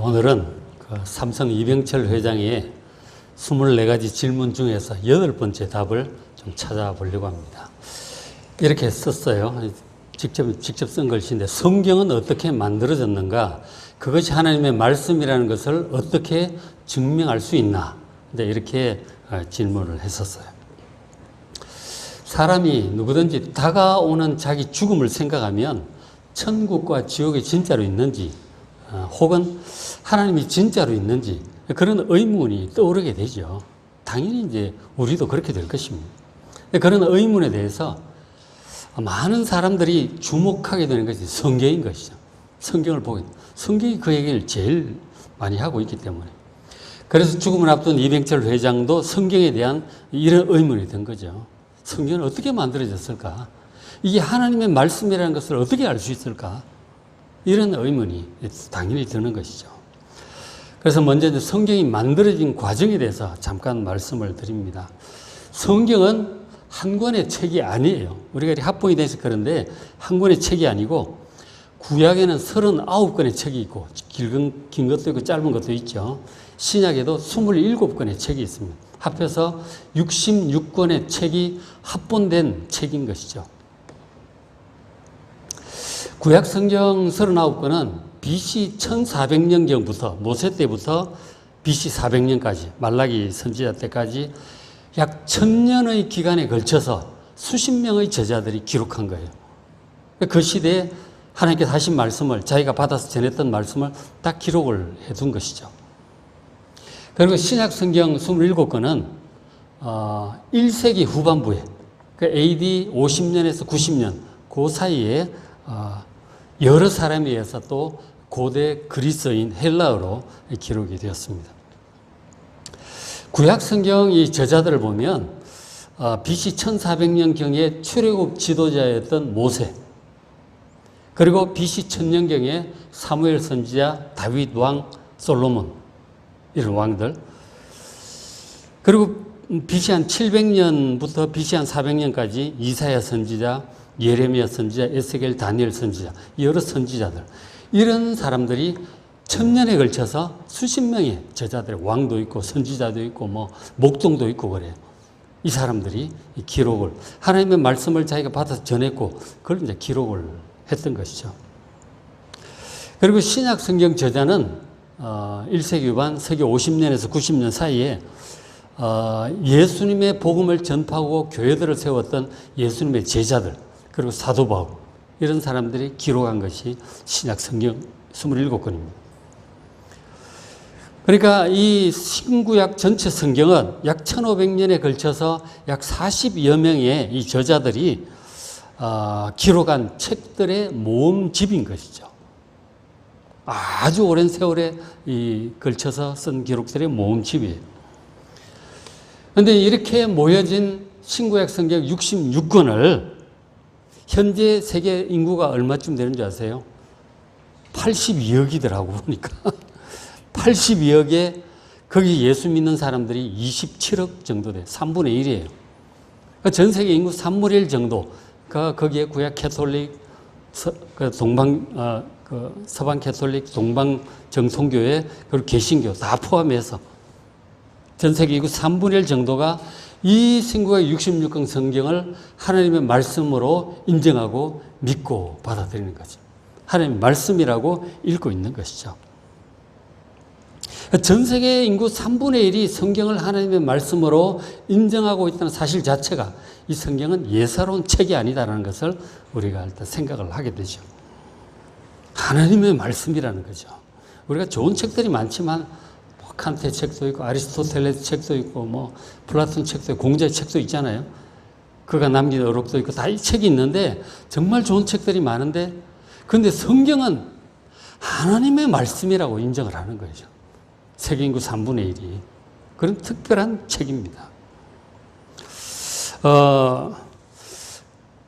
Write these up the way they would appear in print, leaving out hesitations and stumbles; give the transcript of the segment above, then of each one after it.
오늘은 그 삼성 이병철 회장의 24가지 질문 중에서 8번째 답을 좀 찾아보려고 합니다. 이렇게 썼어요. 직접 쓴 글씨인데, 성경은 어떻게 만들어졌는가? 그것이 하나님의 말씀이라는 것을 어떻게 증명할 수 있나? 이렇게 질문을 했었어요. 사람이 누구든지 다가오는 자기 죽음을 생각하면 천국과 지옥이 진짜로 있는지, 혹은 하나님이 진짜로 있는지, 그런 의문이 떠오르게 되죠. 당연히 이제 우리도 그렇게 될 것입니다. 그런 의문에 대해서 많은 사람들이 주목하게 되는 것이 성경인 것이죠. 성경을 보게, 성경이 그 얘기를 제일 많이 하고 있기 때문에. 그래서 죽음을 앞둔 이병철 회장도 성경에 대한 이런 의문이 든 거죠. 성경은 어떻게 만들어졌을까? 이게 하나님의 말씀이라는 것을 어떻게 알 수 있을까? 이런 의문이 당연히 드는 것이죠. 그래서 먼저 이제 성경이 만들어진 과정에 대해서 잠깐 말씀을 드립니다. 성경은 한 권의 책이 아니에요. 우리가 이렇게 합본이 돼서 그런데 한 권의 책이 아니고, 구약에는 39권의 책이 있고, 긴 것도 있고 짧은 것도 있죠. 신약에도 27권의 책이 있습니다. 합해서 66권의 책이 합본된 책인 것이죠. 구약 성경 39권은 BC 1400년경부터, 모세 때부터 BC 400년까지, 말라기 선지자 때까지 약 1000년의 기간에 걸쳐서 수십 명의 제자들이 기록한 거예요. 그 시대에 하나님께서 하신 말씀을, 자기가 받아서 전했던 말씀을 딱 기록을 해둔 것이죠. 그리고 신약 성경 27권은 1세기 후반부에, AD 50년에서 90년 그 사이에 여러 사람에 의해서 또 고대 그리스어인 헬라어로 기록이 되었습니다. 구약 성경 이 저자들을 보면 BC 1400년경에 출애굽 지도자였던 모세, 그리고 BC 1000년경에 사무엘 선지자, 다윗 왕, 솔로몬, 이런 왕들, 그리고 BC 한 700년부터 BC 한 400년까지 이사야 선지자, 예레미야 선지자, 에스겔, 다니엘 선지자, 여러 선지자들, 이런 사람들이 1000년에 걸쳐서 수십 명의 저자들, 왕도 있고 선지자도 있고 뭐 목동도 있고 그래요. 이 사람들이 이 기록을, 하나님의 말씀을 자기가 받아서 전했고 그걸 이제 기록을 했던 것이죠. 그리고 신약 성경 저자는 1세기 후반, 서기 50년에서 90년 사이에 예수님의 복음을 전파하고 교회들을 세웠던 예수님의 제자들, 그리고 사도 바울, 이런 사람들이 기록한 것이 신약 성경 27권입니다. 그러니까 이 신구약 전체 성경은 약 1500년에 걸쳐서 약 40여 명의 이 저자들이 기록한 책들의 모음집인 것이죠. 아주 오랜 세월에 걸쳐서 쓴 기록들의 모음집이에요. 그런데 이렇게 모여진 신구약 성경 66권을 현재 세계 인구가 얼마쯤 되는 줄 아세요? 82억이더라고 보니까. 82억에 거기 예수 믿는 사람들이 27억 정도 돼요. 3분의 1이에요. 전 세계 인구 3분의 1 정도가 거기에 구약 캐톨릭, 서방 캐톨릭, 동방 정통교회, 그리고 개신교 다 포함해서 전 세계 인구 3분의 1 정도가 이 신구약 66권 성경을 하나님의 말씀으로 인정하고 믿고 받아들이는 거죠. 하나님의 말씀이라고 읽고 있는 것이죠. 전 세계 인구 3분의 1이 성경을 하나님의 말씀으로 인정하고 있다는 사실 자체가 이 성경은 예사로운 책이 아니다라는 것을 우리가 일단 생각을 하게 되죠. 하나님의 말씀이라는 거죠. 우리가 좋은 책들이 많지만 칸트의 책도 있고 아리스토텔레스 책도 있고 뭐 플라톤 책도 있고 공자의 책도 있잖아요. 그가 남긴 어록도 있고 다 이 책이 있는데 정말 좋은 책들이 많은데, 그런데 성경은 하나님의 말씀이라고 인정을 하는 거죠. 세계 인구 3분의 1이. 그런 특별한 책입니다.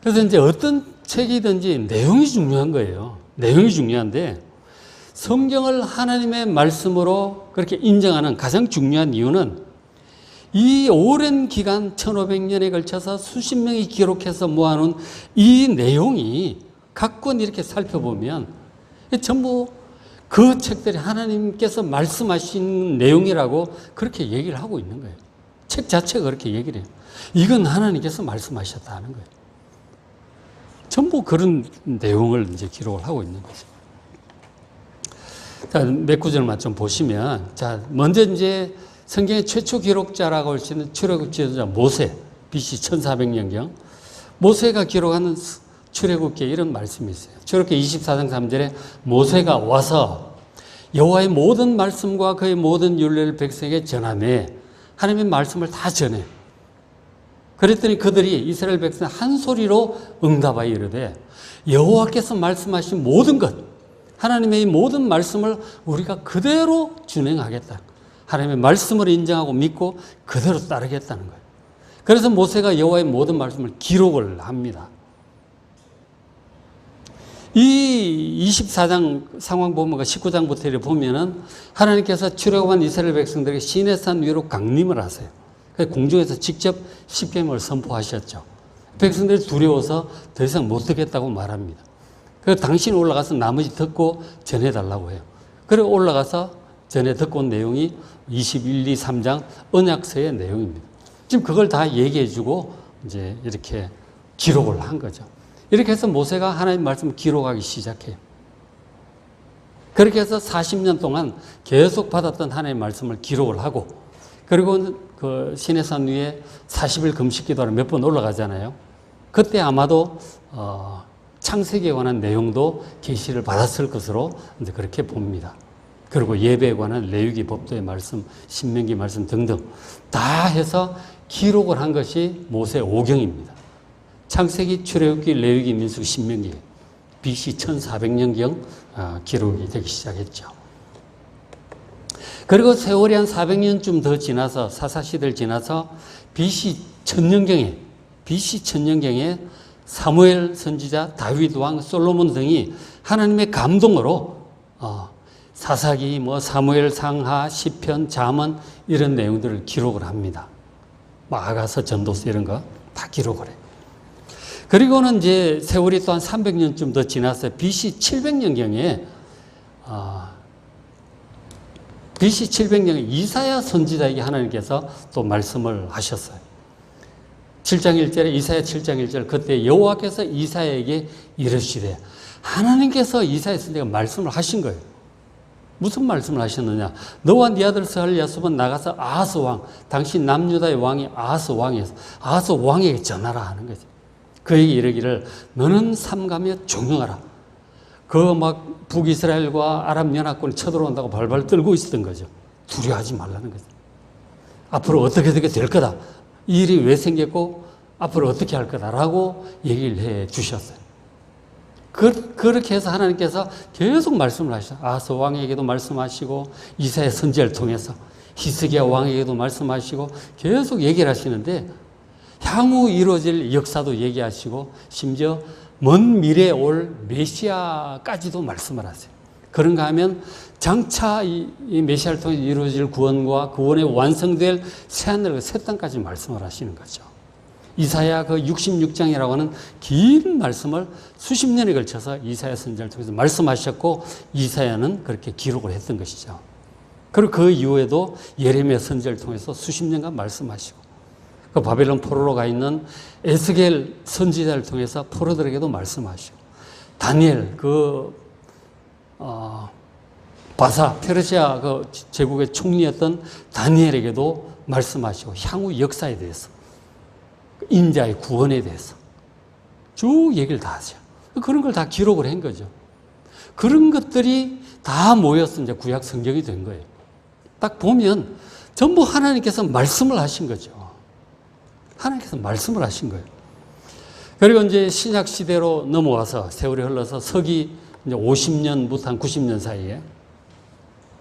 그래서 이제 어떤 책이든지 내용이 중요한 거예요. 내용이 중요한데, 성경을 하나님의 말씀으로 그렇게 인정하는 가장 중요한 이유는 이 오랜 기간 1500년에 걸쳐서 수십 명이 기록해서 모아놓은 이 내용이 각 권 이렇게 살펴보면 전부 그 책들이 하나님께서 말씀하신 내용이라고 그렇게 얘기를 하고 있는 거예요. 책 자체가 그렇게 얘기를 해요. 이건 하나님께서 말씀하셨다 하는 거예요. 전부 그런 내용을 이제 기록을 하고 있는 거죠. 자, 몇 구절만 좀 보시면, 자, 먼저 이제 성경의 최초 기록자라고 할 수 있는 출애굽 지도자 모세, BC 1400년경. 모세가 기록하는 출애굽기에 이런 말씀이 있어요. 출애굽기 24장 3절에 모세가 와서 여호와의 모든 말씀과 그의 모든 율례를 백성에게 전하매, 하나님의 말씀을 다 전해. 그랬더니 그들이 이스라엘 백성 한 소리로 응답하여 이르되 여호와께서 말씀하신 모든 것, 하나님의 이 모든 말씀을 우리가 그대로 준행하겠다. 하나님의 말씀을 인정하고 믿고 그대로 따르겠다는 거예요. 그래서 모세가 여호와의 모든 말씀을 기록을 합니다. 이 24장 상황 보면 19장부터 보면은 하나님께서 출애굽한 이스라엘 백성들에게 시내산 위로 강림을 하세요. 공중에서 직접 십계명을 선포하셨죠. 백성들이 두려워서 더 이상 못 듣겠다고 말합니다. 그래서 당신 올라가서 나머지 듣고 전해달라고 해요. 그리고 올라가서 전에 듣고 온 내용이 21, 2, 3장 언약서의 내용입니다. 지금 그걸 다 얘기해주고 이제 이렇게 기록을 한 거죠. 이렇게 해서 모세가 하나님 말씀을 기록하기 시작해요. 그렇게 해서 40년 동안 계속 받았던 하나님의 말씀을 기록을 하고, 그리고 그 시내산 위에 40일 금식 기도를 몇 번 올라가잖아요. 그때 아마도 창세기에 관한 내용도 계시를 받았을 것으로 이제 그렇게 봅니다. 그리고 예배에 관한 레위기 법도의 말씀, 신명기 말씀 등등 다 해서 기록을 한 것이 모세 오경입니다. 창세기, 출애굽기, 레위기, 민수기, 신명기, BC 1400년경 기록이 되기 시작했죠. 그리고 세월이 한 400년쯤 더 지나서, 사사시대를 지나서 BC 1000년경에 사무엘 선지자, 다윗 왕, 솔로몬 등이 하나님의 감동으로 사사기, 사무엘 상하, 시편, 잠언 이런 내용들을 기록을 합니다. 아가서, 전도서 이런 거 다 기록을 해요. 그리고는 이제 세월이 또 한 300년쯤 더 지나서 BC 700년경에 BC 700년에 이사야 선지자에게 하나님께서 또 말씀을 하셨어요. 7장 1절에 이사야 7장 1절, 그때 여호와께서 이사야에게 이르시되, 하나님께서 이사야 선지자가 말씀을 하신 거예요. 무슨 말씀을 하셨느냐? 너와 네 아들 스알야숲은 나가서 아하스 왕, 당신 남유다의 왕이 아하스 왕이어서 아하스 왕에게 전하라 하는 거죠. 그에게 이르기를 너는 삼가며 종용하라. 그 북이스라엘과 아랍 연합군이 쳐들어온다고 발발 떨고 있었던 거죠. 두려워하지 말라는 거죠. 앞으로 어떻게 될 거다. 이 일이 왜 생겼고 앞으로 어떻게 할 거다라고 얘기를 해 주셨어요. 그렇게 해서 하나님께서 계속 말씀을 하셨어요. 아하스 왕에게도 말씀하시고 이사야 선지자를 통해서 히스기야 왕에게도 말씀하시고 계속 얘기를 하시는데, 향후 이루어질 역사도 얘기하시고 심지어 먼 미래에 올 메시아까지도 말씀을 하세요. 그런가 하면 장차 이 메시아를 통해 이루어질 구원과 구원에 완성될 새하늘과 새 땅까지 말씀을 하시는 거죠. 이사야 그 66장이라고 하는 긴 말씀을 수십 년에 걸쳐서 이사야 선지자를 통해서 말씀하셨고, 이사야는 그렇게 기록을 했던 것이죠. 그리고 그 이후에도 예레미야 선지자를 통해서 수십 년간 말씀하시고, 그 바벨론 포로로 가 있는 에스겔 선지자를 통해서 포로들에게도 말씀하시고, 다니엘 바사 페르시아 그 제국의 총리였던 다니엘에게도 말씀하시고, 향후 역사에 대해서, 인자의 구원에 대해서 쭉 얘기를 다 하죠. 그런 걸 다 기록을 한 거죠. 그런 것들이 다 모여서 이제 구약 성경이 된 거예요. 딱 보면 전부 하나님께서 말씀을 하신 거죠. 하나님께서 말씀을 하신 거예요. 그리고 이제 신약 시대로 넘어와서 세월이 흘러서 서기 이제 50년부터 한 90년 사이에,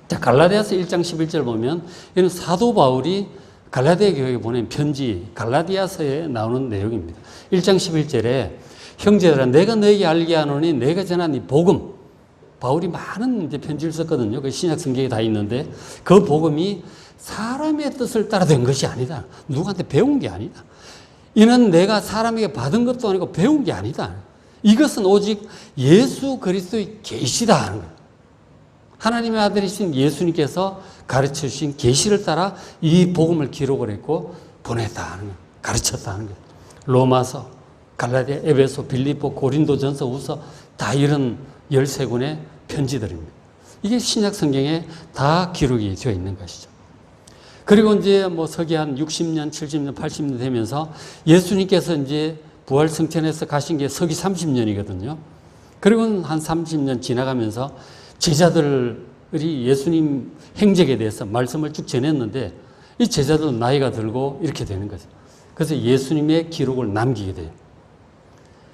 자, 갈라디아서 1장 11절 보면 이는 사도 바울이 갈라디아 교회에 보낸 편지 갈라디아서에 나오는 내용입니다. 1장 11절에 형제들아 내가 너에게 알게 하노니 내가 전한 이 복음, 바울이 많은 이제 편지를 썼거든요. 그 신약 성경에 다 있는데 그 복음이 사람의 뜻을 따라 된 것이 아니다. 누구한테 배운 게 아니다. 이는 내가 사람에게 받은 것도 아니고 배운 게 아니다. 이것은 오직 예수 그리스도의 계시다 하는 거예요. 하나님의 아들이신 예수님께서 가르쳐 주신 계시를 따라 이 복음을 기록을 했고 보냈다 하는 거예요. 가르쳤다 하는 거예요. 로마서, 갈라디아, 에베소, 빌립보, 고린도전서, 후서 다 이런 13권의 편지들입니다. 이게 신약 성경에 다 기록이 되어 있는 것이죠. 그리고 이제 뭐 서기 한 60년, 70년, 80년 되면서 예수님께서 이제 부활 승천해서 가신 게 서기 30년이거든요. 그리고 한 30년 지나가면서 제자들이 예수님 행적에 대해서 말씀을 쭉 전했는데 이 제자들은 나이가 들고 이렇게 되는 거죠. 그래서 예수님의 기록을 남기게 돼요.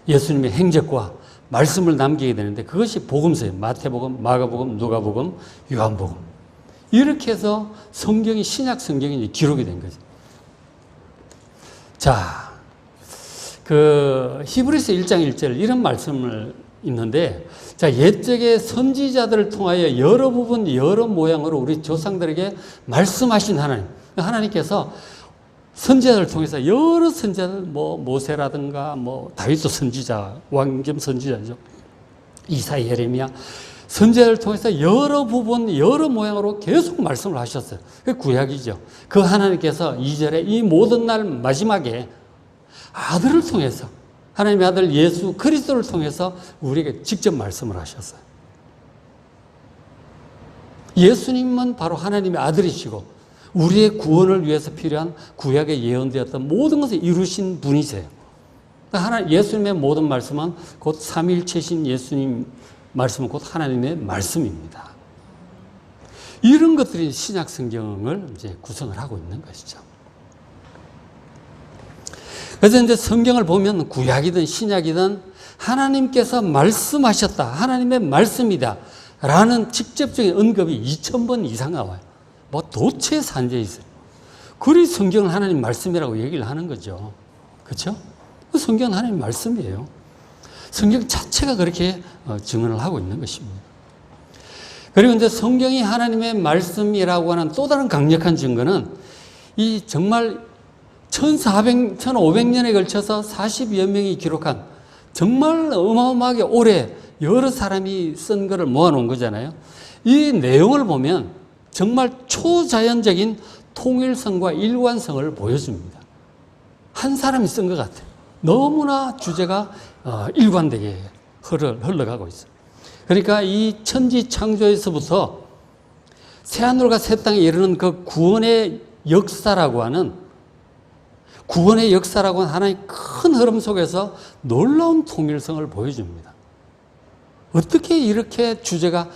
예수님의 행적과 말씀을 남기게 되는데 그것이 복음서예요. 마태복음, 마가복음, 누가복음, 요한복음. 이렇게 해서 성경이 신약 성경이 기록이 된 거죠. 자, 히브리서 1장 1절 이런 말씀을 있는데 자, 옛적의 선지자들을 통하여 여러 부분 여러 모양으로 우리 조상들에게 말씀하신 하나님께서 선지자들을 통해서 여러 선지자들 모세라든가 다윗도 선지자, 왕겸 선지자죠. 이사야, 예레미야 선지자를 통해서 여러 부분 여러 모양으로 계속 말씀을 하셨어요. 그게 구약이죠. 그 하나님께서 2절에 이 모든 날 마지막에 아들을 통해서 하나님의 아들 예수 그리스도를 통해서 우리에게 직접 말씀을 하셨어요. 예수님은 바로 하나님의 아들이시고 우리의 구원을 위해서 필요한 구약에 예언되었던 모든 것을 이루신 분이세요. 예수님의 모든 말씀은 곧 삼위일체신 예수님 말씀은 곧 하나님의 말씀입니다. 이런 것들이 신약 성경을 이제 구성을 하고 있는 것이죠. 그래서 이제 성경을 보면 구약이든 신약이든 하나님께서 말씀하셨다. 하나님의 말씀이다. 라는 직접적인 언급이 2000번 이상 나와요. 도처에 산재 있어요. 그리 성경은 하나님 말씀이라고 얘기를 하는 거죠. 그렇죠? 성경은 하나님 말씀이에요. 성경 자체가 그렇게 증언을 하고 있는 것입니다. 그리고 이제 성경이 하나님의 말씀이라고 하는 또 다른 강력한 증거는 이 정말 1500년에 걸쳐서 40여 명이 기록한 정말 어마어마하게 오래 여러 사람이 쓴 거를 모아놓은 거잖아요. 이 내용을 보면 정말 초자연적인 통일성과 일관성을 보여줍니다. 한 사람이 쓴 것 같아요. 너무나 주제가 일관되게 흘러가고 있어요. 그러니까 이 천지 창조에서부터 새하늘과 새 땅에 이르는 그 구원의 역사라고 하는 하나의 큰 흐름 속에서 놀라운 통일성을 보여줍니다. 어떻게 이렇게 주제가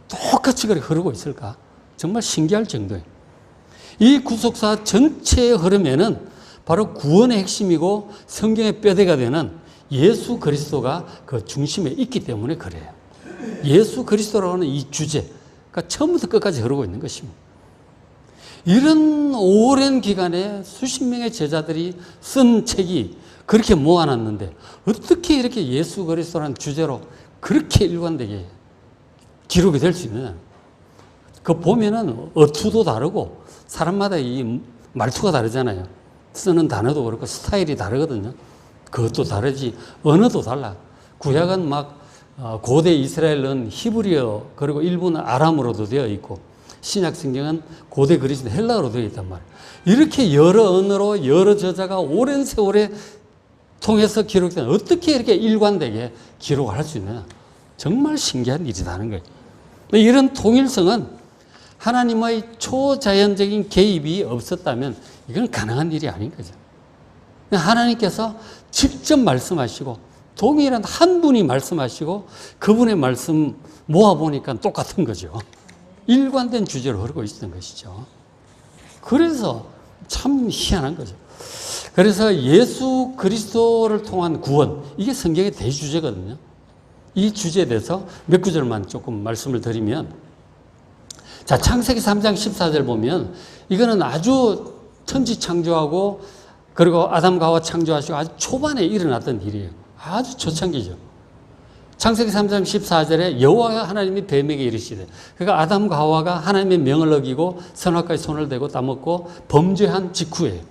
똑같이 그렇게 흐르고 있을까? 정말 신기할 정도예요. 이 구속사 전체의 흐름에는 바로 구원의 핵심이고 성경의 뼈대가 되는 예수 그리스도가 그 중심에 있기 때문에 그래요. 예수 그리스도라고 하는 이 주제가 처음부터 끝까지 흐르고 있는 것입니다. 이런 오랜 기간에 수십 명의 제자들이 쓴 책이 그렇게 모아놨는데 어떻게 이렇게 예수 그리스도라는 주제로 그렇게 일관되게 기록이 될 수 있느냐. 그 보면은 어투도 다르고 사람마다 이 말투가 다르잖아요. 쓰는 단어도 그렇고 스타일이 다르거든요. 그것도 다르지 언어도 달라. 구약은 고대 이스라엘은 히브리어 그리고 일부는 아람어로도 되어 있고 신약 성경은 고대 그리스도 헬라어로 되어 있단 말이에요. 이렇게 여러 언어로 여러 저자가 오랜 세월에 통해서 기록된 어떻게 이렇게 일관되게 기록을 할 수 있느냐. 정말 신기한 일이라는 거예요. 이런 통일성은 하나님의 초자연적인 개입이 없었다면 이건 가능한 일이 아닌 거죠. 하나님께서 직접 말씀하시고 동일한 한 분이 말씀하시고 그분의 말씀 모아보니까 똑같은 거죠. 일관된 주제로 흐르고 있었던 것이죠. 그래서 참 희한한 거죠. 그래서 예수 그리스도를 통한 구원, 이게 성경의 대주제거든요. 이 주제에 대해서 몇 구절만 조금 말씀을 드리면, 자, 창세기 3장 14절 보면 이거는 아주 천지 창조하고 그리고 아담과 하와 창조하시고 아주 초반에 일어났던 일이에요. 아주 초창기죠. 창세기 3장 14절에 여호와 하나님이 뱀에게 이르시되, 그러니까 아담과 하와가 하나님의 명을 어기고 선악과에 손을 대고 따먹고 범죄한 직후에,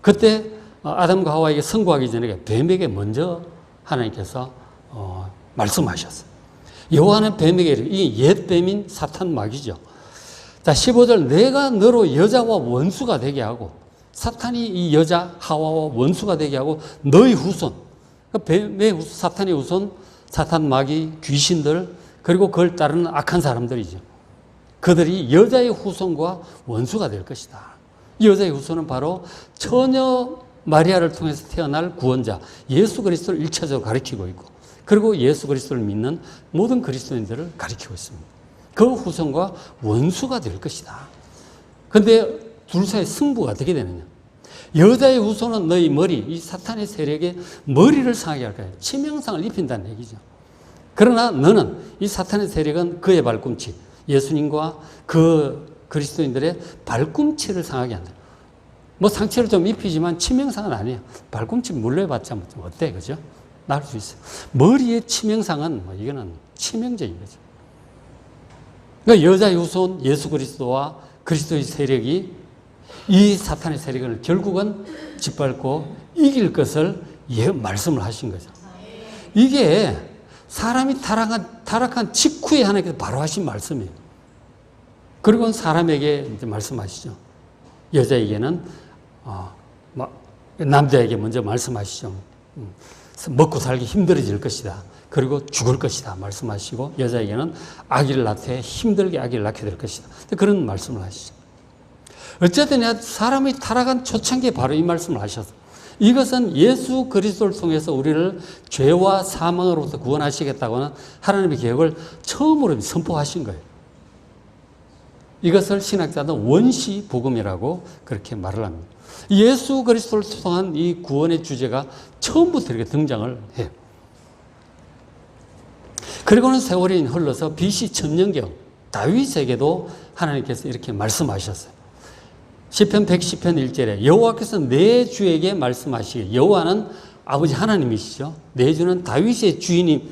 그때 아담과 하와에게 선고하기 전에 뱀에게 먼저 하나님께서 말씀하셨어요. 여호와는 뱀에게 이르기를, 이게 옛 뱀인 사탄 마귀죠. 자, 15절, 내가 너로 여자와 원수가 되게 하고, 사탄이 이 여자 하와와 원수가 되게 하고 너의 후손, 뱀의 사탄의 후손, 사탄 마귀, 귀신들, 그리고 그걸 따르는 악한 사람들이죠. 그들이 여자의 후손과 원수가 될 것이다. 이 여자의 후손은 바로 처녀 마리아를 통해서 태어날 구원자 예수 그리스도를 1차적으로 가리키고 있고, 그리고 예수 그리스도를 믿는 모든 그리스도인들을 가리키고 있습니다. 그 후손과 원수가 될 것이다. 그런데 둘 사이의 승부가 어떻게 되느냐. 여자의 후손은 너희 머리, 이 사탄의 세력의 머리를 상하게 할 거야. 치명상을 입힌다는 얘기죠. 그러나 너는, 이 사탄의 세력은 그의 발꿈치, 예수님과 그 그리스도인들의 발꿈치를 상하게 한다. 뭐 상처를 좀 입히지만 치명상은 아니에요. 발꿈치 물려봤자 좀 어때, 그죠? 나을 수 있어요. 머리의 치명상은 뭐 이거는 치명적인 거죠. 그러니까 여자의 후손 예수 그리스도와 그리스도의 세력이 이 사탄의 세력을 결국은 짓밟고 이길 것을 말씀을 하신 거죠. 이게 사람이 타락한 직후에 하나님께서 바로 하신 말씀이에요. 그리고 사람에게 이제 말씀하시죠. 여자에게는 남자에게 먼저 말씀하시죠. 먹고 살기 힘들어질 것이다. 그리고 죽을 것이다. 말씀하시고, 여자에게는 아기를 낳되 힘들게 아기를 낳게 될 것이다. 그런 말씀을 하시죠. 어쨌든 사람이 타락한 초창기에 바로 이 말씀을 하셔서, 이것은 예수 그리스도를 통해서 우리를 죄와 사망으로부터 구원하시겠다고 하는 하나님의 계획을 처음으로 선포하신 거예요. 이것을 신학자들은 원시 복음이라고 그렇게 말을 합니다. 예수 그리스도를 통한 이 구원의 주제가 처음부터 이렇게 등장을 해요. 그리고는 세월이 흘러서 BC 천년경 다윗에게도 하나님께서 이렇게 말씀하셨어요. 시편 110편 1절에 여호와께서 내 주에게 말씀하시길, 여호와는 아버지 하나님이시죠. 내 주는 다윗의 주인이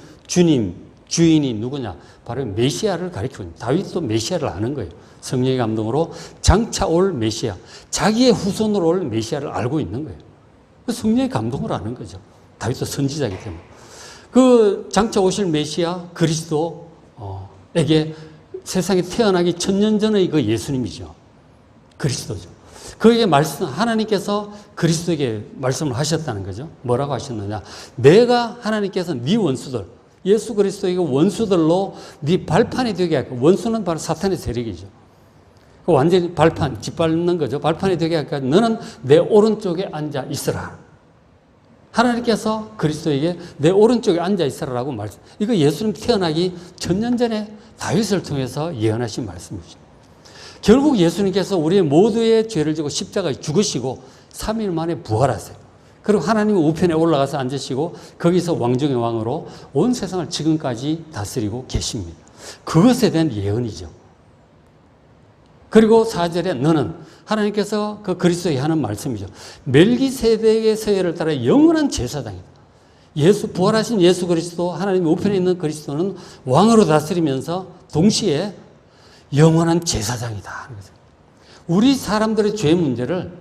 누구냐? 바로 메시아를 가리키고 있습니다. 다윗도 메시아를 아는 거예요. 성령의 감동으로 장차 올 메시아, 자기의 후손으로 올 메시아를 알고 있는 거예요. 성령의 감동을 아는 거죠. 다윗도 선지자이기 때문에. 그 장차 오실 메시아 그리스도에게 세상에 태어나기 1000년 전의 그 예수님이죠. 그리스도죠. 그에게 하나님께서 그리스도에게 말씀을 하셨다는 거죠. 뭐라고 하셨느냐? 내가 하나님께서 네 원수들, 예수 그리스도에게 원수들로 네 발판이 되게 할 거야. 원수는 바로 사탄의 세력이죠. 완전히 발판, 짓밟는 거죠. 발판이 되게 할 거야. 너는 내 오른쪽에 앉아 있으라. 하나님께서 그리스도에게 내 오른쪽에 앉아 있으라라고 말씀. 이거 예수님 태어나기 1000년 전에 다윗을 통해서 예언하신 말씀이죠. 결국 예수님께서 우리의 모두의 죄를 지고 십자가에 죽으시고 3일 만에 부활하세요. 그리고 하나님의 우편에 올라가서 앉으시고 거기서 왕중의 왕으로 온 세상을 지금까지 다스리고 계십니다. 그것에 대한 예언이죠. 그리고 4절에 너는, 하나님께서 그 그리스도에게 하는 말씀이죠. 멜기세덱의 서열을 따라 영원한 제사장이다. 부활하신 예수 그리스도, 하나님의 우편에 있는 그리스도는 왕으로 다스리면서 동시에 영원한 제사장이다. 우리 사람들의 죄 문제를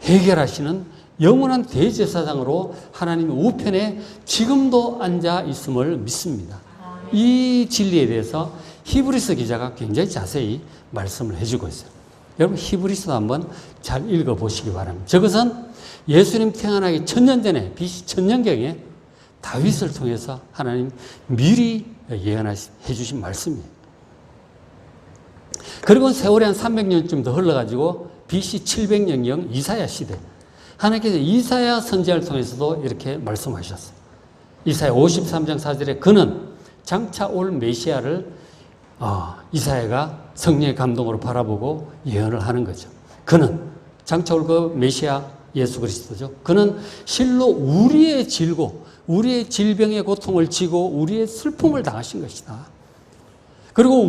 해결하시는 영원한 대제사장으로 하나님의 우편에 지금도 앉아 있음을 믿습니다. 이 진리에 대해서 히브리서 기자가 굉장히 자세히 말씀을 해주고 있어요. 여러분 히브리서도 한번 잘 읽어보시기 바랍니다. 저것은 예수님 태어나기 1000년 전에 BC 천년경에 다윗을 통해서 하나님 미리 예언해 주신 말씀이에요. 그리고 세월이 한 300년쯤 더 흘러가지고 BC 700년경 이사야 시대, 하나님께서 이사야 선지자를 통해서도 이렇게 말씀하셨어요. 이사야 53장 4절에 그는 장차 올 메시아를 이사야가 성령의 감동으로 바라보고 예언을 하는 거죠. 그는 장차 올 그 메시아 예수 그리스도죠. 그는 실로 우리의 질고 우리의 질병의 고통을 지고 우리의 슬픔을 당하신 것이다. 그리고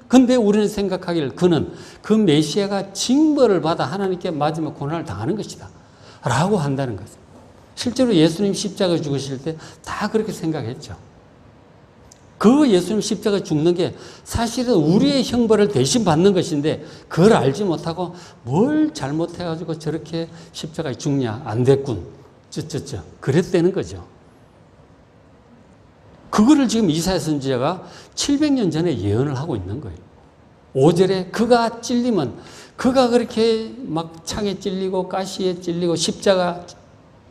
근데 우리는 생각하기를 그는 그 메시아가 징벌을 받아 하나님께 맞으며 고난을 당하는 것이다 라고 한다는 거죠. 실제로 예수님 십자가에 죽으실 때 다 그렇게 생각했죠. 그 예수님 십자가에 죽는 게 사실은 우리의 형벌을 대신 받는 것인데 그걸 알지 못하고 뭘 잘못해가지고 저렇게 십자가에 죽냐, 안 됐군, 그랬다는 거죠. 그거를 지금 이사야 선지자가 700년 전에 예언을 하고 있는 거예요. 5절에 그가 찔리면, 그가 그렇게 막 창에 찔리고 가시에 찔리고 십자가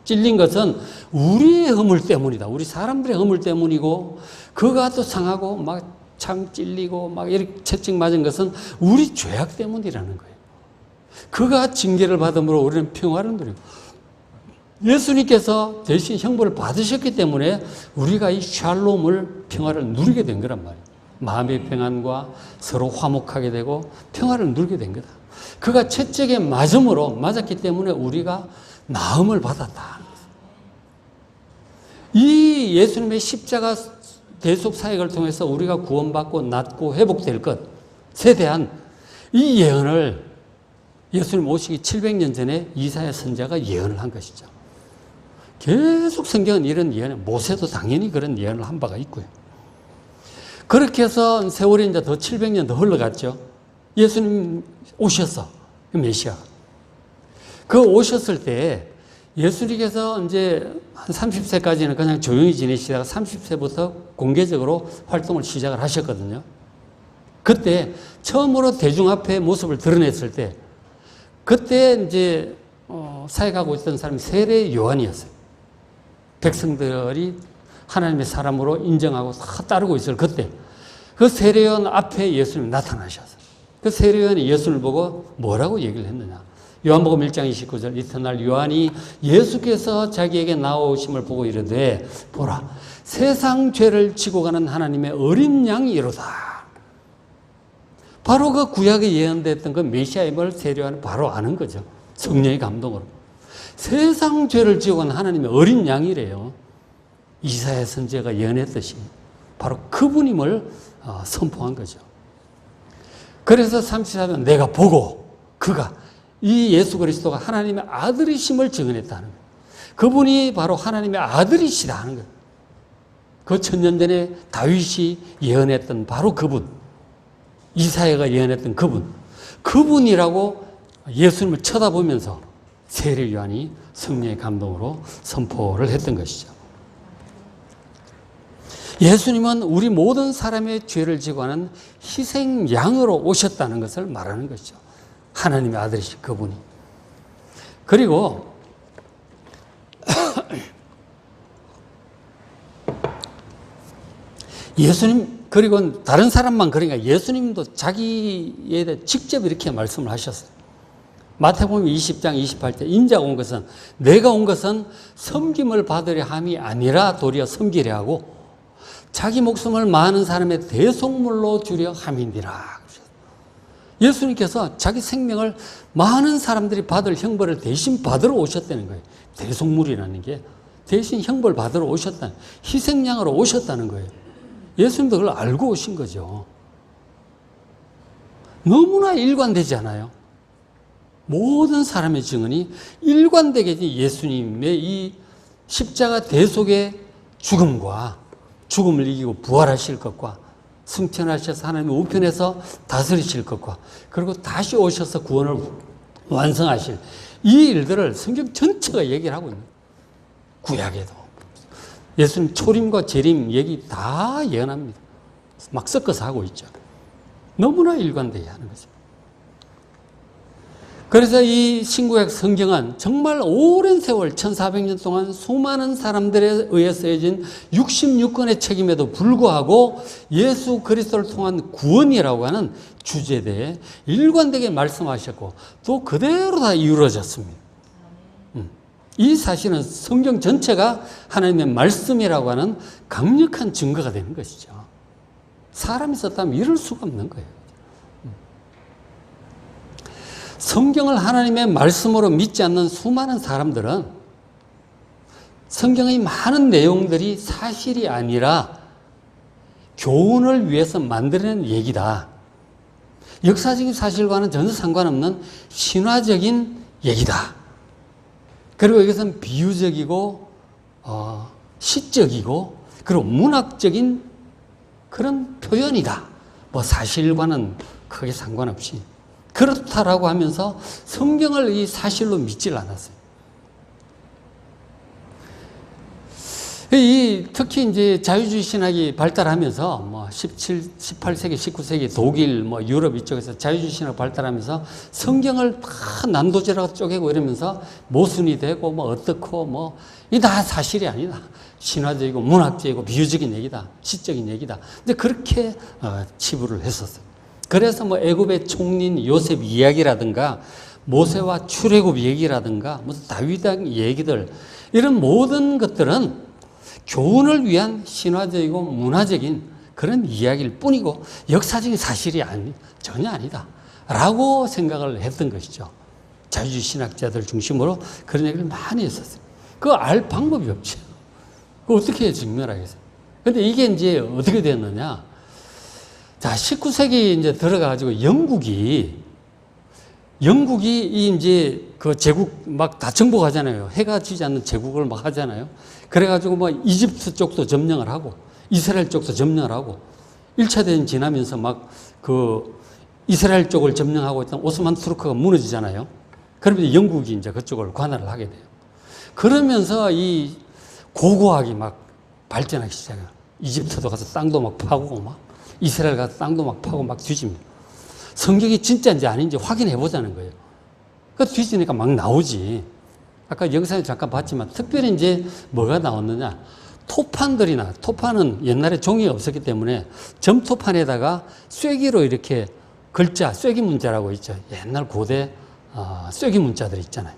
찔린 것은 우리의 허물 때문이다. 우리 사람들의 허물 때문이고, 그가 또 상하고 막 창 찔리고 막 이렇게 채찍 맞은 것은 우리 죄악 때문이라는 거예요. 그가 징계를 받음으로 우리는 평화를 누리고, 예수님께서 대신 형벌을 받으셨기 때문에 우리가 이 샬롬을, 평화를 누리게 된 거란 말이에요. 마음의 평안과 서로 화목하게 되고 평화를 누리게 된 거다. 그가 채찍에 맞았기 때문에 우리가 나음을 받았다. 이 예수님의 십자가 대속 사역을 통해서 우리가 구원받고 낫고 회복될 것에 대한 이 예언을 예수님 오시기 700년 전에 이사야 선지자가 예언을 한 것이죠. 계속 성경은 이런 예언을, 모세도 당연히 그런 예언을 한 바가 있고요. 그렇게 해서 세월이 이제 더 700년 더 흘러갔죠. 예수님 오셨어. 메시아. 그 오셨을 때 예수님께서 이제 한 30세까지는 그냥 조용히 지내시다가 30세부터 공개적으로 활동을 시작을 하셨거든요. 그때 처음으로 대중 앞에 모습을 드러냈을 때, 그때 이제 사역하고 있던 사람이 세례 요한이었어요. 백성들이 하나님의 사람으로 인정하고 다 따르고 있을 그때, 그 세례 요한 앞에 예수님이 나타나셨어요. 그 세례 요한이 예수님을 보고 뭐라고 얘기를 했느냐. 요한복음 1장 29절, 이튿날 요한이 예수께서 자기에게 나오심을 보고 이르되, 보라, 세상 죄를 지고 가는 하나님의 어린 양이 이로다. 바로 그 구약에 예언됐던 그 메시아임을 세례 요한은 바로 아는 거죠. 성령의 감동으로. 세상 죄를 지고 가는 하나님의 어린 양이래요. 이사야 선지자가 예언했듯이 바로 그분임을 선포한 거죠. 그래서 34년 내가 보고 그가, 이 예수 그리스도가 하나님의 아들이심을 증언했다는 거예요. 그분이 바로 하나님의 아들이시다 하는 거예요. 그 천년 전에 다윗이 예언했던 바로 그분, 이사야가 예언했던 그분이라고 예수님을 쳐다보면서 세례 요한이 성령의 감동으로 선포를 했던 것이죠. 예수님은 우리 모든 사람의 죄를 지고 하는 희생 양으로 오셨다는 것을 말하는 것이죠. 하나님의 아들이신 그분이. 그리고 예수님, 그리고 다른 사람만 그러니까 예수님도 자기에 대해 직접 이렇게 말씀을 하셨어요. 마태복음 20장 28절, 인자가 온 것은, 내가 온 것은 섬김을 받으려 함이 아니라 도리어 섬기려 하고 자기 목숨을 많은 사람의 대속물로 주려 함이니라. 예수님께서 자기 생명을 많은 사람들이 받을 형벌을 대신 받으러 오셨다는 거예요. 대속물이라는 게 대신 형벌 받으러 오셨다는, 희생양으로 오셨다는 거예요. 예수님도 그걸 알고 오신 거죠. 너무나 일관되지 않아요? 모든 사람의 증언이 일관되게 예수님의 이 십자가 대속의 죽음을 이기고 부활하실 것과 승천하셔서 하나님의 우편에서 다스리실 것과 그리고 다시 오셔서 구원을 완성하실 이 일들을 성경 전체가 얘기를 하고 있는 거예요. 구약에도 예수님 초림과 재림 얘기 다 예언합니다. 막 섞어서 하고 있죠. 너무나 일관되게 하는 거죠. 그래서 이 신구약 성경은 정말 오랜 세월 1400년 동안 수많은 사람들에 의해 쓰여진 66권의 책임에도 불구하고 예수 그리스도를 통한 구원이라고 하는 주제에 대해 일관되게 말씀하셨고 또 그대로 다 이루어졌습니다. 이 사실은 성경 전체가 하나님의 말씀이라고 하는 강력한 증거가 되는 것이죠. 사람이 썼다면 이럴 수가 없는 거예요. 성경을 하나님의 말씀으로 믿지 않는 수많은 사람들은 성경의 많은 내용들이 사실이 아니라 교훈을 위해서 만들어낸 얘기다. 역사적인 사실과는 전혀 상관없는 신화적인 얘기다. 그리고 이것은 비유적이고 시적이고 그리고 문학적인 그런 표현이다. 뭐 사실과는 크게 상관없이 그렇다라고 하면서 성경을 이 사실로 믿질 않았어요. 특히 이제 자유주의 신학이 발달하면서 뭐 18세기, 19세기 독일, 뭐 유럽 이쪽에서 자유주의 신학 발달하면서 성경을 다 난도질하고 쪼개고 이러면서 모순이 되고 뭐 어떻고 뭐 이 다 사실이 아니다. 신화적이고 문학적이고 비유적인 얘기다. 시적인 얘기다. 근데 그렇게 치부를 했었어요. 그래서 뭐 애굽의 총린 요셉 이야기라든가 모세와 출애굽 얘기라든가 무슨 다윗 얘기들 이런 모든 것들은 교훈을 위한 신화적이고 문화적인 그런 이야기일 뿐이고 역사적인 사실이 전혀 아니다 라고 생각을 했던 것이죠. 자유주의 신학자들 중심으로 그런 얘기를 많이 했었어요. 그거 알 방법이 없죠. 그거 어떻게 증명하겠어요? 근데 이게 이제 어떻게 됐느냐. 자, 19세기 이제 들어가가지고 영국이 이제 그 제국 막 다 정복하잖아요. 해가 지지 않는 제국을 막 하잖아요. 그래가지고 뭐 이집트 쪽도 점령을 하고 이스라엘 쪽도 점령을 하고 1차 대전 지나면서 막 그 이스라엘 쪽을 점령하고 있던 오스만 투르크가 무너지잖아요. 그러면 영국이 이제 그쪽을 관할을 하게 돼요. 그러면서 이 고고학이 막 발전하기 시작해요. 이집트도 가서 땅도 막 파고 막 이스라엘 가서 땅도 막 파고 막 뒤집니다. 성경이 진짜인지 아닌지 확인해 보자는 거예요. 그 뒤지니까 막 나오지. 아까 영상에 잠깐 봤지만 특별히 이제 뭐가 나왔느냐. 토판은 옛날에 종이 없었기 때문에 점토판에다가 쐐기로 이렇게 글자, 쐐기 문자라고 있죠. 옛날 고대 쐐기 문자들 있잖아요.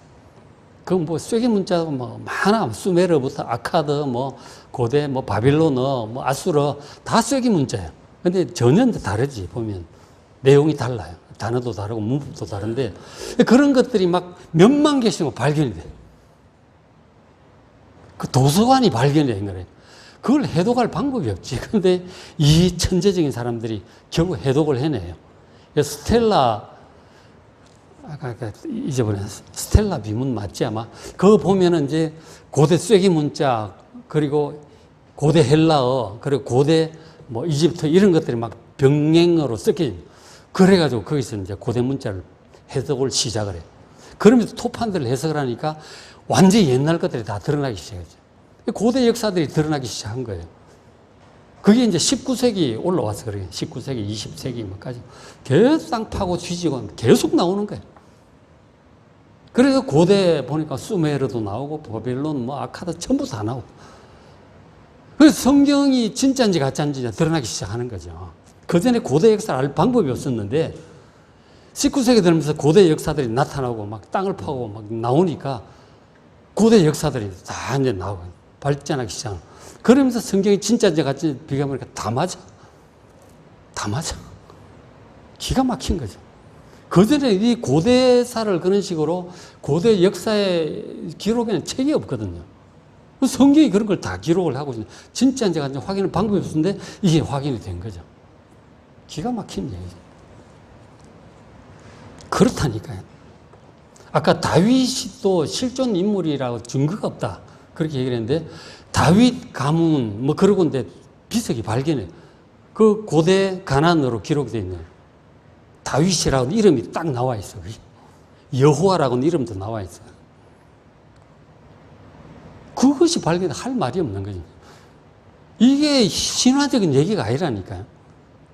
그 뭐 쐐기 문자가 뭐 많아. 수메르부터 아카드, 뭐 고대, 뭐 바빌로너, 뭐 아수르 다 쐐기 문자예요. 근데 전혀 다르지 보면 내용이 달라요. 단어도 다르고 문법도 다른데 그런 것들이 막 몇만 개씩 발견이 돼요. 그 도서관이 발견이 된 거래요. 그걸 해독할 방법이 없지. 근데 이 천재적인 사람들이 결국 해독을 해내요. 스텔라 아까 잊어버렸어. 스텔라 비문 맞지 아마? 그거 보면은 이제 고대 쐐기 문자 그리고 고대 헬라어 그리고 고대 뭐 이집트 이런 것들이 막 병행어로 섞여. 그래가지고 거기서 이제 고대 문자를 해석을 시작을 해요. 그러면서 토판들을 해석을 하니까 완전히 옛날 것들이 다 드러나기 시작했죠. 고대 역사들이 드러나기 시작한 거예요. 그게 이제 19세기 올라와서 그래요. 19세기, 20세기까지 계속 땅 파고 뒤지고 계속 나오는 거예요. 그래서 고대 보니까 수메르도 나오고 바빌론, 뭐 아카드 전부 다 나오고. 그래서 성경이 진짜인지 가짜인지 드러나기 시작하는 거죠. 그 전에 고대 역사를 알 방법이 없었는데 19세기 되면서 고대 역사들이 나타나고 막 땅을 파고 막 나오니까 고대 역사들이 다 이제 나오고 발전하기 시작하는. 그러면서 성경이 진짜인지 가짜인지 비교해보니까 다 맞아. 다 맞아. 기가 막힌 거죠. 그전에 이 고대사를 그런 식으로 고대 역사의 기록에는 책이 없거든요. 성경이 그런 걸 다 기록을 하고 있는 진짜인지 가짜인지 확인할 방법이 없었는데 이게 확인이 된 거죠. 기가 막힌 얘기죠. 그렇다니까요. 아까 다윗이 또 실존 인물이라고 증거가 없다. 그렇게 얘기를 했는데 다윗 가문 뭐 그러고 있는데 비석이 발견해. 그 고대 가난으로 기록되어 있는 다윗이라고 이름이 딱 나와 있어. 여호와라고는 이름도 나와 있어. 그것이 발견해 할 말이 없는 거죠. 이게 신화적인 얘기가 아니라니까요.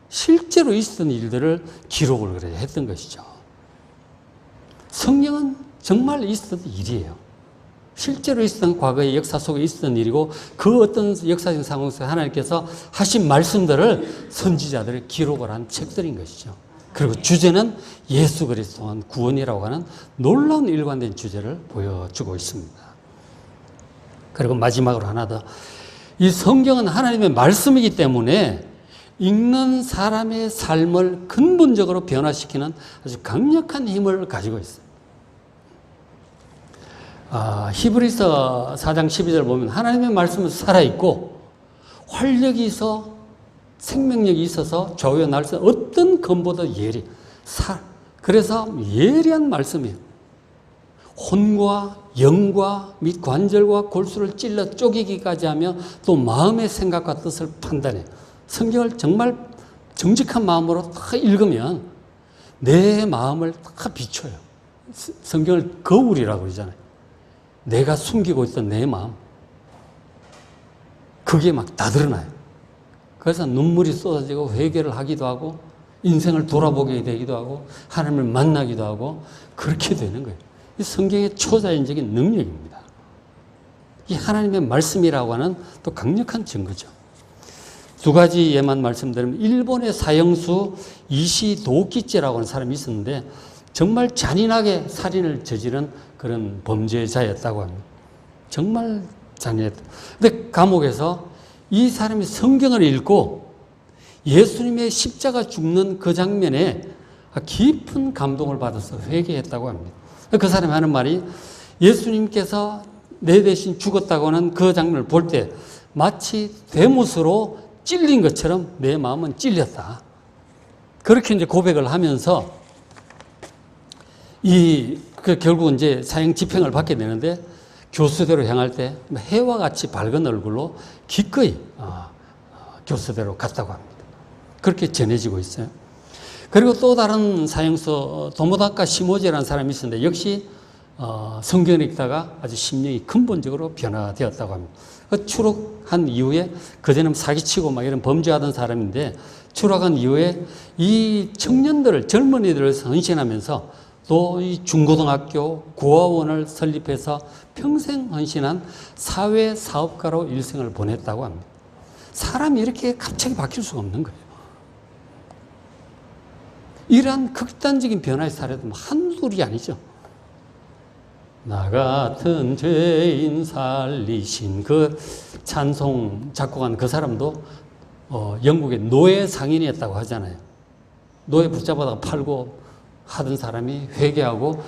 실제로 있었던 일들을 기록을 그래 했던 것이죠. 성령은 정말 있었던 일이에요. 실제로 있었던 과거의 역사 속에 있었던 일이고 그 어떤 역사적 상황 속에 하나님께서 하신 말씀들을 선지자들이 기록을 한 책들인 것이죠. 그리고 주제는 예수 그리스도의 구원이라고 하는 놀라운 일관된 주제를 보여주고 있습니다. 그리고 마지막으로 하나 더. 이 성경은 하나님의 말씀이기 때문에 읽는 사람의 삶을 근본적으로 변화시키는 아주 강력한 힘을 가지고 있어요. 히브리서 4장 12절 보면 하나님의 말씀은 살아있고 활력이 있어 생명력이 있어서 좌우에 날 수 어떤 검보다 예리. 그래서 예리한 말씀이에요. 혼과 영과 및 관절과 골수를 찔러 쪼개기까지 하며 또 마음의 생각과 뜻을 판단해요. 성경을 정말 정직한 마음으로 다 읽으면 내 마음을 다 비춰요. 성경을 거울이라고 그러잖아요. 내가 숨기고 있던 내 마음. 그게 막 다 드러나요. 그래서 눈물이 쏟아지고 회개를 하기도 하고 인생을 돌아보게 되기도 하고 하나님을 만나기도 하고 그렇게 되는 거예요. 이 성경의 초자연적인 능력입니다. 이 하나님의 말씀이라고 하는 또 강력한 증거죠. 두 가지 예만 말씀드리면 일본의 사형수 이시도키치라고 하는 사람이 있었는데 정말 잔인하게 살인을 저지른 그런 범죄자였다고 합니다. 정말 잔인했다. 근데 감옥에서 이 사람이 성경을 읽고 예수님의 십자가 죽는 그 장면에 깊은 감동을 받아서 회개했다고 합니다. 그 사람이 하는 말이 예수님께서 내 대신 죽었다고 하는 그 장면을 볼 때 마치 대못으로 찔린 것처럼 내 마음은 찔렸다. 그렇게 이제 고백을 하면서 결국은 이제 사형 집행을 받게 되는데 교수대로 향할 때 해와 같이 밝은 얼굴로 기꺼이 교수대로 갔다고 합니다. 그렇게 전해지고 있어요. 그리고 또 다른 사형수 도모다카 시모지라는 사람이 있었는데 역시 성경을 읽다가 아주 심령이 근본적으로 변화되었다고 합니다. 추록한 이후에 그전에는 사기치고 막 이런 범죄하던 사람인데 추록한 이후에 이 청년들을 젊은이들을 헌신하면서 또 이 중고등학교 고아원을 설립해서 평생 헌신한 사회사업가로 일생을 보냈다고 합니다. 사람이 이렇게 갑자기 바뀔 수가 없는 거예요. 이러한 극단적인 변화의 사례도 한둘이 아니죠. 나 같은 죄인 살리신 그 찬송 작곡한 그 사람도 영국의 노예 상인이었다고 하잖아요. 노예 붙잡아다가 팔고 하던 사람이 회개하고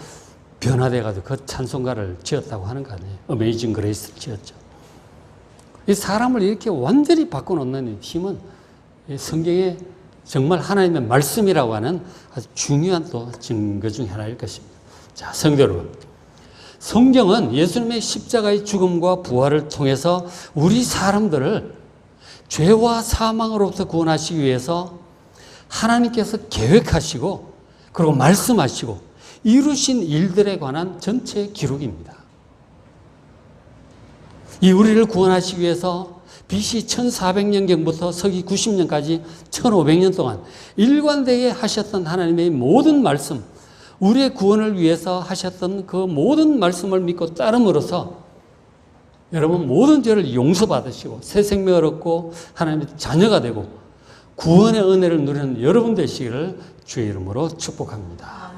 변화돼가지고 그 찬송가를 지었다고 하는 거 아니에요. 어메이징 그레이스를 지었죠. 이 사람을 이렇게 완전히 바꿔놓는 힘은 성경의 정말 하나님의 말씀이라고 하는 아주 중요한 또 증거 중에 하나일 것입니다. 자, 성도 여러분. 성경은 예수님의 십자가의 죽음과 부활을 통해서 우리 사람들을 죄와 사망으로부터 구원하시기 위해서 하나님께서 계획하시고 그리고 말씀하시고 이루신 일들에 관한 전체 기록입니다. 이 우리를 구원하시기 위해서 BC 1400년경부터 서기 90년까지 1500년 동안 일관되게 하셨던 하나님의 모든 말씀, 우리의 구원을 위해서 하셨던 그 모든 말씀을 믿고 따름으로써 여러분 모든 죄를 용서받으시고 새 생명을 얻고 하나님의 자녀가 되고 구원의 은혜를 누리는 여러분 되시기를 주의 이름으로 축복합니다.